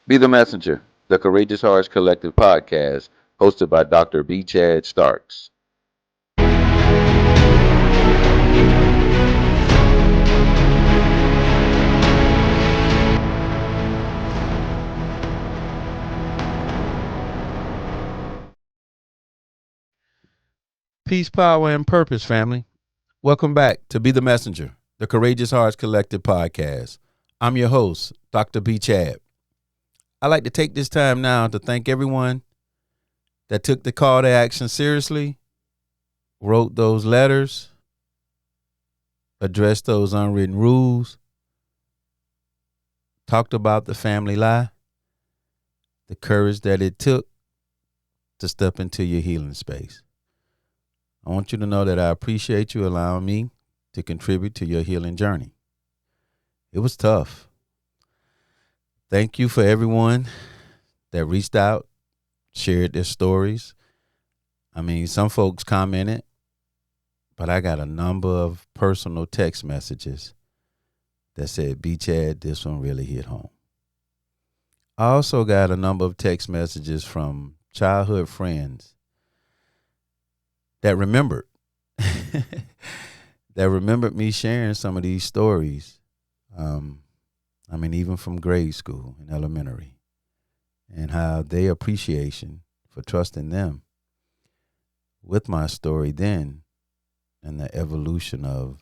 Be the Messenger, the Courageous Hearts Collective podcast, hosted by Dr. B. Chad Starks. Peace, power, and purpose, family. Welcome back to Be the Messenger, the Courageous Hearts Collective podcast. I'm your host, Dr. B. Chad. I'd like to take this time now to thank everyone that took the call to action seriously, wrote those letters, addressed those unwritten rules, talked about the family lie, the courage that it took to step into your healing space. I want you to know that I appreciate you allowing me to contribute to your healing journey. It was tough. Thank you for everyone that reached out, shared their stories. I mean, some folks commented, but I got a number of personal text messages that said, B. Chad, this one really hit home. I also got a number of text messages from childhood friends that remembered me sharing some of these stories. Even from grade school and elementary, and how their appreciation for trusting them with my story then and the evolution of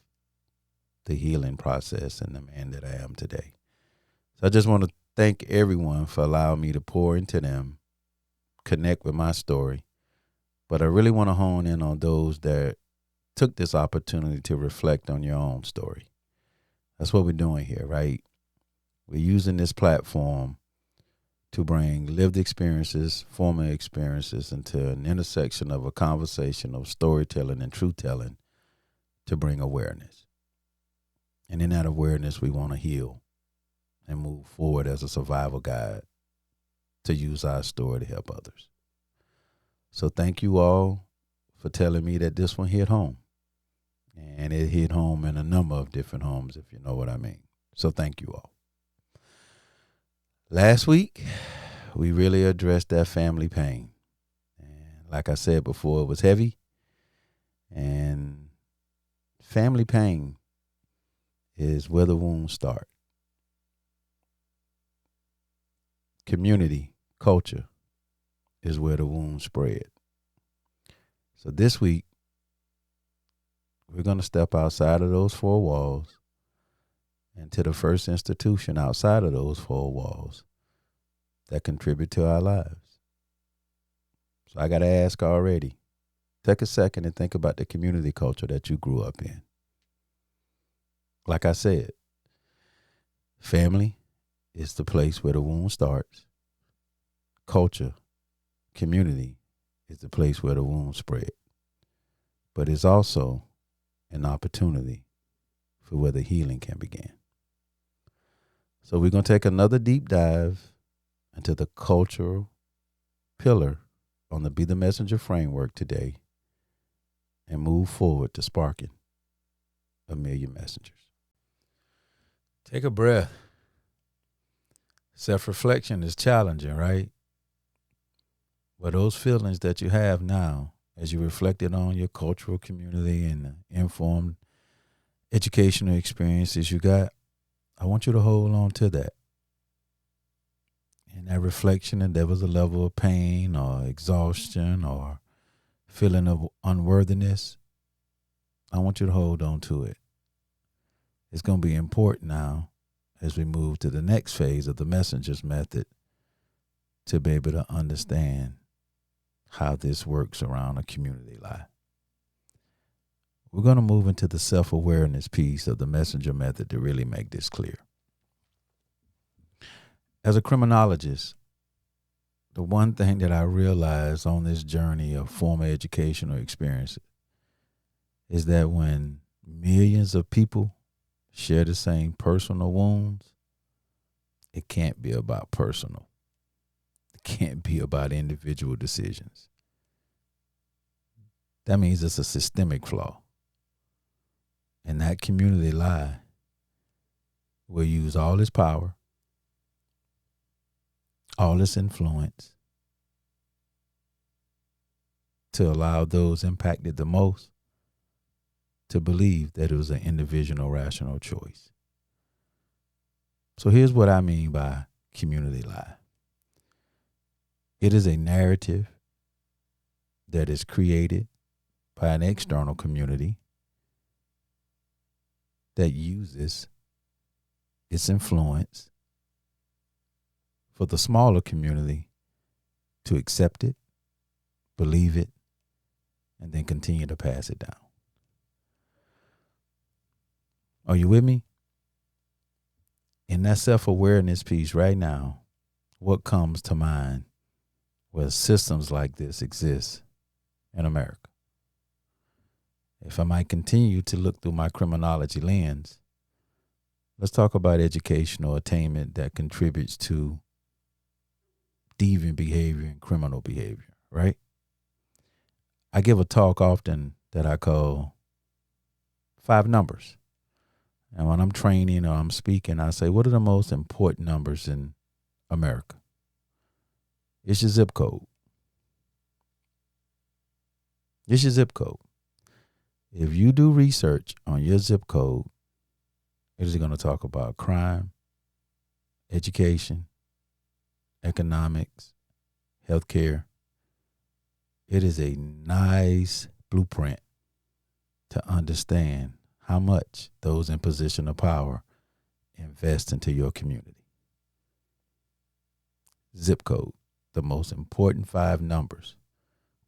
the healing process and the man that I am today. So I just want to thank everyone for allowing me to pour into them, connect with my story. But I really want to hone in on those that took this opportunity to reflect on your own story. That's what we're doing here, right? We're using this platform to bring lived experiences, former experiences into an intersection of a conversation of storytelling and truth telling to bring awareness. And in that awareness, we want to heal and move forward as a survival guide to use our story to help others. So thank you all for telling me that this one hit home. And it hit home in a number of different homes, if you know what I mean. So thank you all. Last week, we really addressed that family pain. And like I said before, it was heavy. And family pain is where the wounds start. Community, culture is where the wounds spread. So this week, we're going to step outside of those four walls and to the first institution outside of those four walls that contribute to our lives. So I got to ask already, take a second and think about the community culture that you grew up in. Like I said, family is the place where the wound starts. Culture, community is the place where the wound spread. But it's also an opportunity for where the healing can begin. So we're going to take another deep dive into the cultural pillar on the Be the Messenger framework today and move forward to sparking a million messengers. Take a breath. Self-reflection is challenging, right? But those feelings that you have now as you reflected on your cultural community and the informed educational experiences you got, I want you to hold on to that. In that reflection, and there was a level of pain or exhaustion or feeling of unworthiness, I want you to hold on to it. It's going to be important now as we move to the next phase of the messenger's method to be able to understand how this works around a community lie. We're going to move into the self-awareness piece of the messenger method to really make this clear. As a criminologist, the one thing that I realized on this journey of former educational experiences is that when millions of people share the same personal wounds, it can't be about personal. It can't be about individual decisions. That means it's a systemic flaw. And that community lie will use all its power, all its influence to allow those impacted the most to believe that it was an individual rational choice. So here's what I mean by community lie. It is a narrative that is created by an external community that uses its influence for the smaller community to accept it, believe it, and then continue to pass it down. Are you with me? In that self-awareness piece right now, what comes to mind where systems like this exist in America? If I might continue to look through my criminology lens, let's talk about educational attainment that contributes to deviant behavior and criminal behavior, right? I give a talk often that I call 5 numbers. And when I'm training or I'm speaking, I say, what are the most important numbers in America? It's your zip code. It's your zip code. If you do research on your zip code, it is going to talk about crime, education, economics, healthcare. It is a nice blueprint to understand how much those in position of power invest into your community. Zip code, the most important 5 numbers,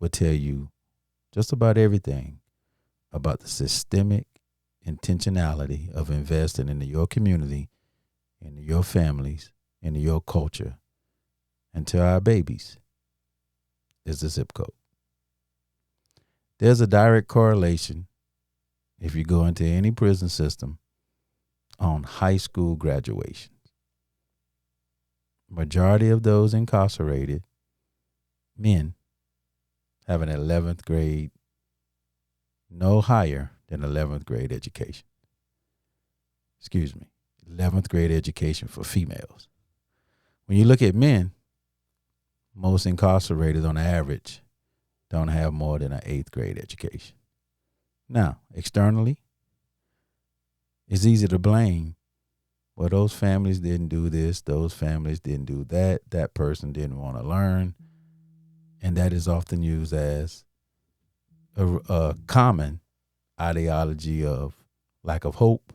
will tell you just about everything about the systemic intentionality of investing into your community, into your families, into your culture, and to our babies is the zip code. There's a direct correlation, if you go into any prison system, on high school graduations. Majority of those incarcerated men have an 11th grade, no higher than 11th grade education. 11th grade education for females. When you look at men, most incarcerated on average don't have more than an 8th grade education. Now, externally, it's easy to blame. Well, those families didn't do this, those families didn't do that, that person didn't want to learn. And that is often used as a common ideology of lack of hope,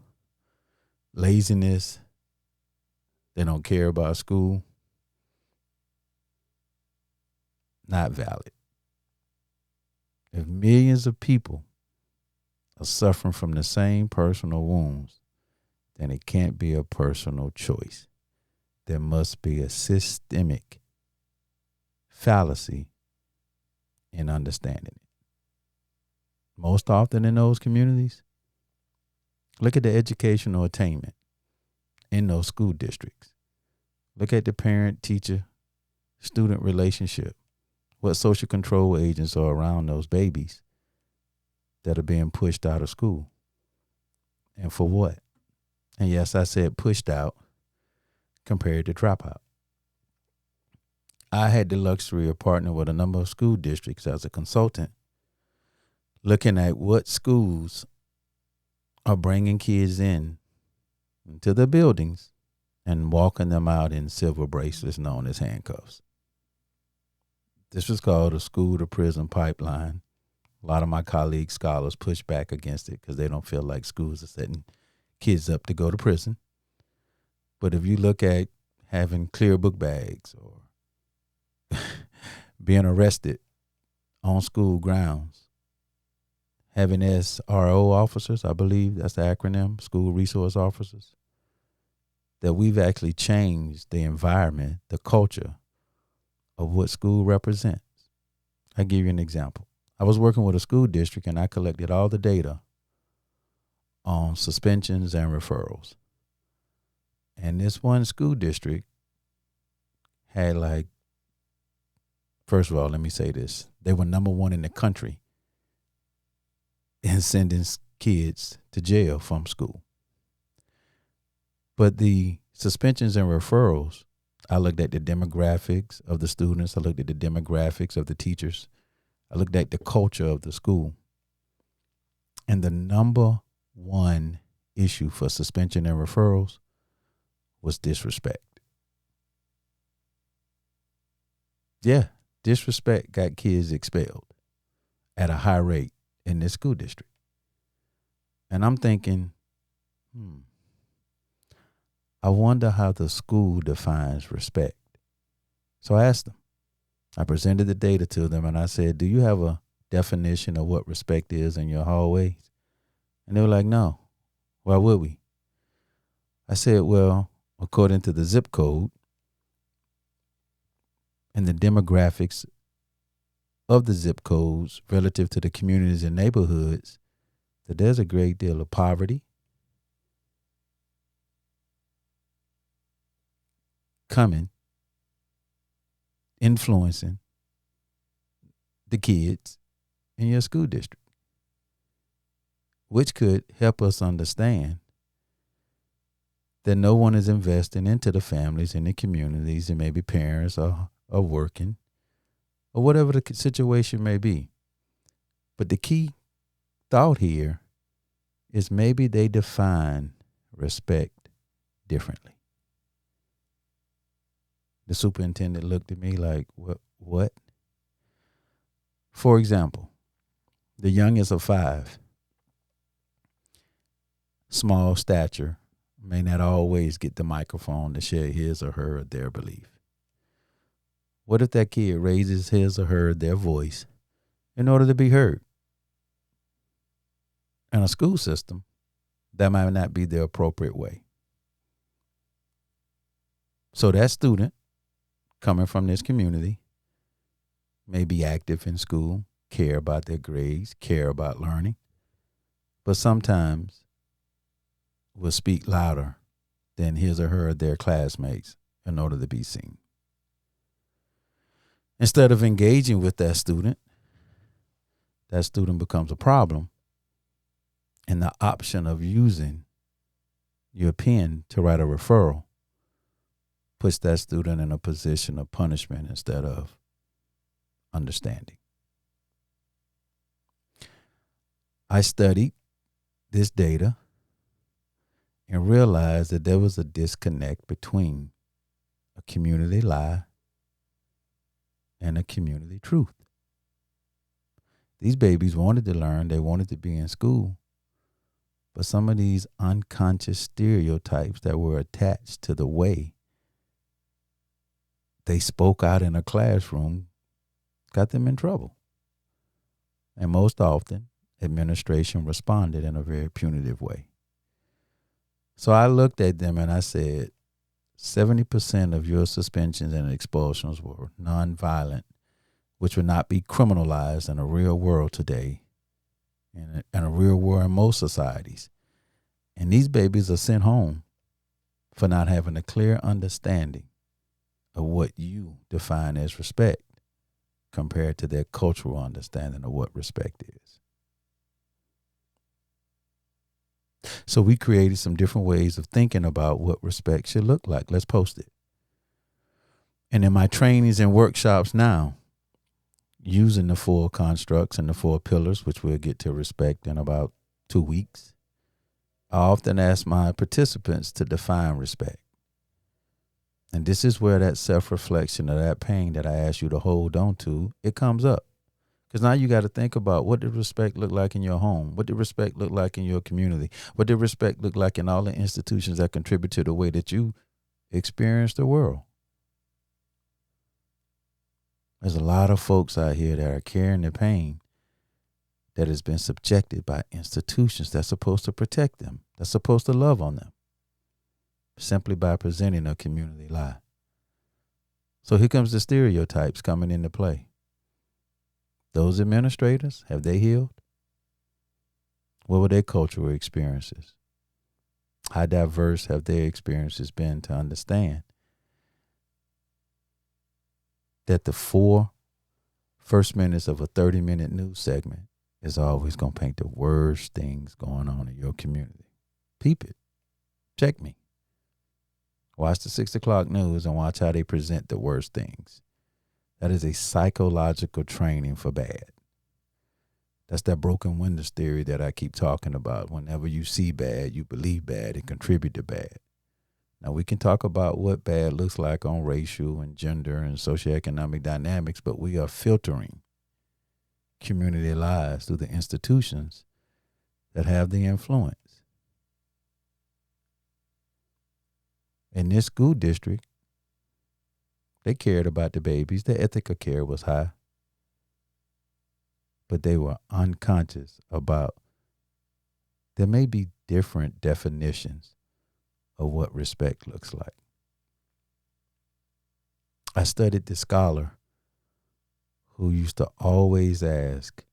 laziness, they don't care about school. Not valid. If millions of people are suffering from the same personal wounds, then it can't be a personal choice. There must be a systemic fallacy in understanding it. Most often in those communities, look at the educational attainment in those school districts. Look at the parent-teacher-student relationship. What social control agents are around those babies that are being pushed out of school? And for what? And yes, I said pushed out compared to dropout. I had the luxury of partnering with a number of school districts as a consultant, looking at what schools are bringing kids into the buildings and walking them out in silver bracelets known as handcuffs. This was called a school to prison pipeline. A lot of my colleagues, scholars, push back against it because they don't feel like schools are setting kids up to go to prison. But if you look at having clear book bags or being arrested on school grounds, having SRO officers, I believe that's the acronym, school resource officers, that we've actually changed the environment, the culture of what school represents. I'll give you an example. I was working with a school district and I collected all the data on suspensions and referrals. And this one school district had first of all, let me say this. They were number 1 in the country in sending kids to jail from school. But the suspensions and referrals I looked at the demographics of the students. I looked at the demographics of the teachers. I looked at the culture of the school. And the number one issue for suspension and referrals was disrespect. Yeah, disrespect got kids expelled at a high rate in this school district. And I'm thinking, I wonder how the school defines respect. So I asked them. I presented the data to them and I said, do you have a definition of what respect is in your hallways? And they were like, no. Why would we? I said, well, according to the zip code and the demographics of the zip codes relative to the communities and neighborhoods, that there's a great deal of poverty, coming, influencing the kids in your school district, which could help us understand that no one is investing into the families and the communities, and maybe parents are working or whatever the situation may be. But the key thought here is maybe they define respect differently. The superintendent looked at me like, what? For example, the youngest of 5, small stature, may not always get the microphone to share his or her or their belief. What if that kid raises his or her their voice in order to be heard? In a school system, that might not be the appropriate way. So that student coming from this community may be active in school, care about their grades, care about learning, but sometimes will speak louder than his or her or their classmates in order to be seen. Instead of engaging with that student becomes a problem, and the option of using your pen to write a referral puts that student in a position of punishment instead of understanding. I studied this data and realized that there was a disconnect between a community lie and a community truth. These babies wanted to learn, they wanted to be in school, but some of these unconscious stereotypes that were attached to the way they spoke out in a classroom got them in trouble. And most often, administration responded in a very punitive way. So I looked at them and I said, 70% of your suspensions and expulsions were nonviolent, which would not be criminalized in a real world today, in a real world in most societies. And these babies are sent home for not having a clear understanding of what you define as respect compared to their cultural understanding of what respect is. So we created some different ways of thinking about what respect should look like. Let's post it. And in my trainings and workshops now, using the 4 constructs and the 4 pillars, which we'll get to respect in about 2 weeks, I often ask my participants to define respect. And this is where that self-reflection of that pain that I asked you to hold on to, it comes up. Because now you got to think about, what did respect look like in your home? What did respect look like in your community? What did respect look like in all the institutions that contribute to the way that you experience the world? There's a lot of folks out here that are carrying the pain that has been subjected by institutions that's supposed to protect them, that's supposed to love on them, simply by presenting a community lie. So here comes the stereotypes coming into play. Those administrators, have they healed? What were their cultural experiences? How diverse have their experiences been to understand that the 4 first minutes of a 30-minute news segment is always going to paint the worst things going on in your community? Peep it. Check me. Watch the 6 o'clock news and watch how they present the worst things. That is a psychological training for bad. That's that broken windows theory that I keep talking about. Whenever you see bad, you believe bad and contribute to bad. Now, we can talk about what bad looks like on racial and gender and socioeconomic dynamics, but we are filtering community lives through the institutions that have the influence. In this school district, they cared about the babies. The ethical care was high. But they were unconscious about there may be different definitions of what respect looks like. I studied this scholar who used to always ask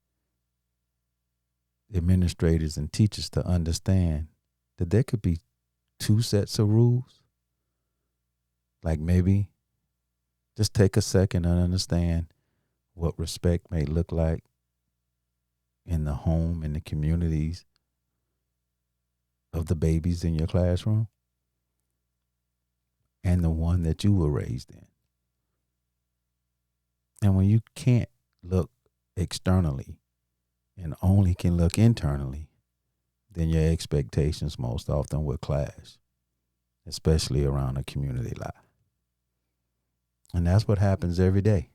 administrators and teachers to understand that there could be two sets of rules. Like maybe just take a second and understand what respect may look like in the home, in the communities of the babies in your classroom and the one that you were raised in. And when you can't look externally and only can look internally, then your expectations most often will clash, especially around a community life. And that's what happens every day.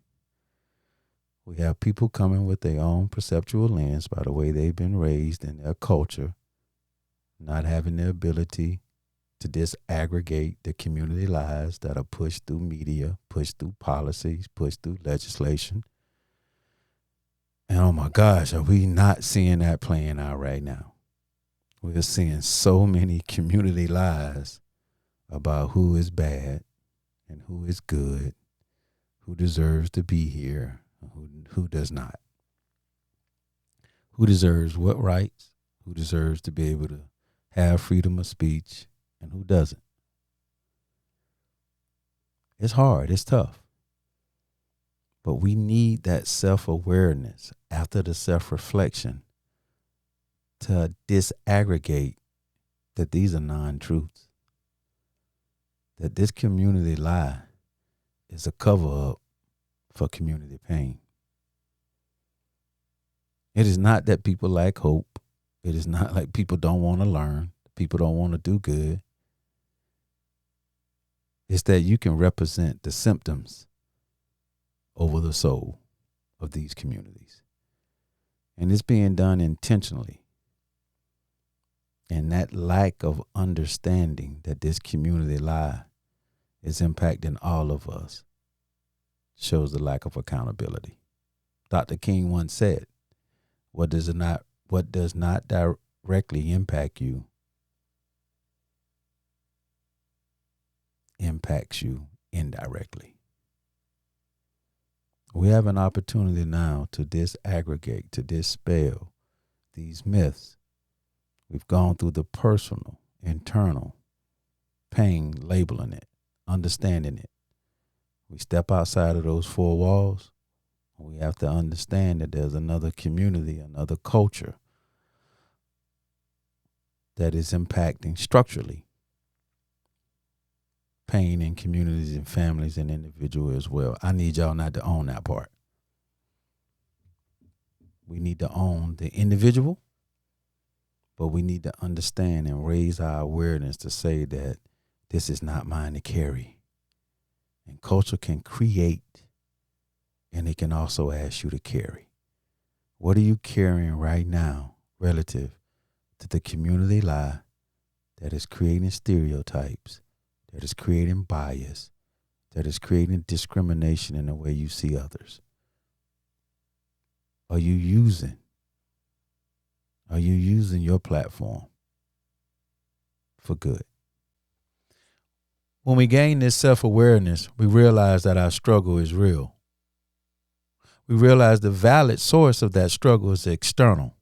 We have people coming with their own perceptual lens by the way they've been raised in their culture, not having the ability to disaggregate the community lives that are pushed through media, pushed through policies, pushed through legislation. And oh my gosh, are we not seeing that playing out right now? We're seeing so many community lies about who is bad and who is good, who deserves to be here, who does not. Who deserves what rights, who deserves to be able to have freedom of speech, and who doesn't. It's hard, it's tough. But we need that self-awareness after the self-reflection to disaggregate that these are non-truths. That this community lie is a cover-up for community pain. It is not that people lack hope. It is not like people don't want to learn. People don't want to do good. It's that you can represent the symptoms over the soul of these communities. And it's being done intentionally. And that lack of understanding that this community lie is impacting all of us shows the lack of accountability. Dr. King once said, what does not directly impact you impacts you indirectly. We have an opportunity now to disaggregate, to dispel these myths. We've gone through the personal, internal pain, labeling it, understanding it. We step outside of those four walls. We have to understand that there's another community, another culture that is impacting structurally pain in communities and families and individuals as well. I need y'all not to own that part. We need to own the individual, but we need to understand and raise our awareness to say that this is not mine to carry. And culture can create, and it can also ask you to carry. What are you carrying right now relative to the community lie that is creating stereotypes, that is creating bias, that is creating discrimination in the way you see others? Are you using your platform for good? When we gain this self-awareness, we realize that our struggle is real. We realize the valid source of that struggle is external.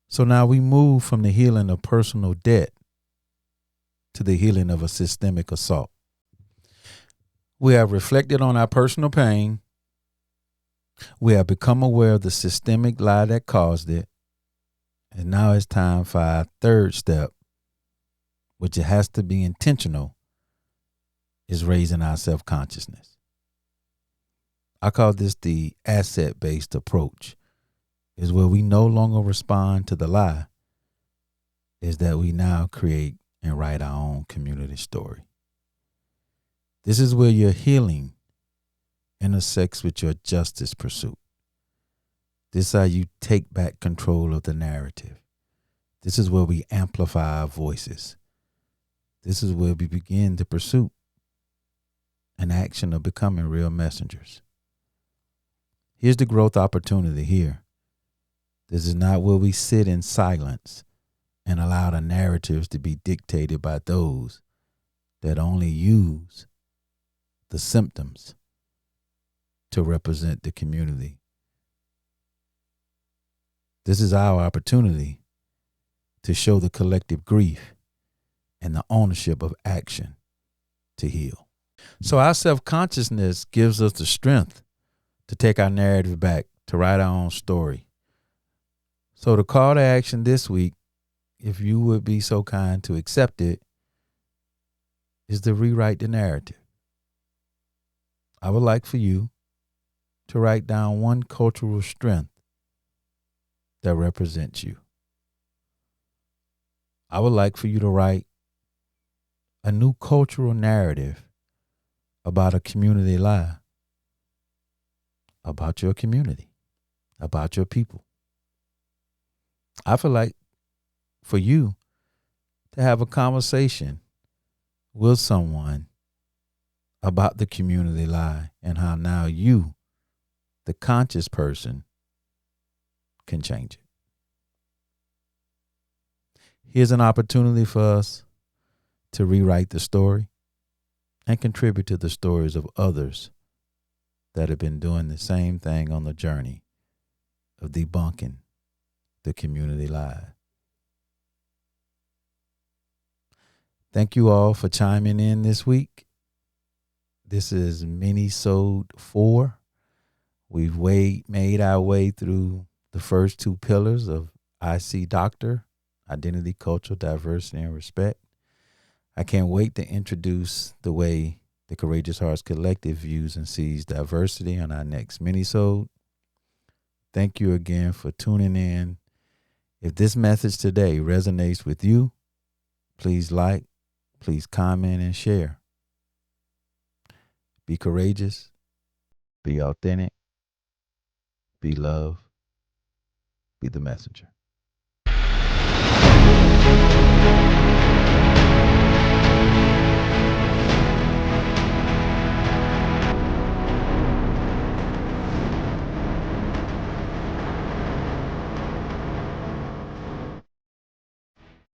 So now we move from the healing of personal debt to the healing of a systemic assault. We have reflected on our personal pain. We have become aware of the systemic lie that caused it. And now it's time for our third step, which it has to be intentional, is raising our self-consciousness. I call this the asset-based approach, is where we no longer respond to the lie, is that we now create and write our own community story. This is where your healing intersects with your justice pursuit. This is how you take back control of the narrative. This is where we amplify our voices. This is where we begin the pursuit and action of becoming real messengers. Here's the growth opportunity here. This is not where we sit in silence and allow the narratives to be dictated by those that only use the symptoms to represent the community. This is our opportunity to show the collective grief and the ownership of action to heal. So our self-consciousness gives us the strength to take our narrative back, to write our own story. So the call to action this week, if you would be so kind to accept it, is to rewrite the narrative. I would like for you to write down one cultural strength that represents you. I would like for you to write a new cultural narrative about a community lie, about your community, about your people. I feel like for you to have a conversation with someone about the community lie and how now you, the conscious person, can change it. Here's an opportunity for us to rewrite the story and contribute to the stories of others that have been doing the same thing on the journey of debunking the community lie. Thank you all for chiming in this week. This is Mini-Sode 4. We've made our way through the first two pillars of I See Doctor, identity, culture, diversity, and respect. I can't wait to introduce the way the Courageous Hearts Collective views and sees diversity on our next Mini-Sode. Thank you again for tuning in. If this message today resonates with you, please like, please comment, and share. Be courageous, be authentic, be love, be the messenger.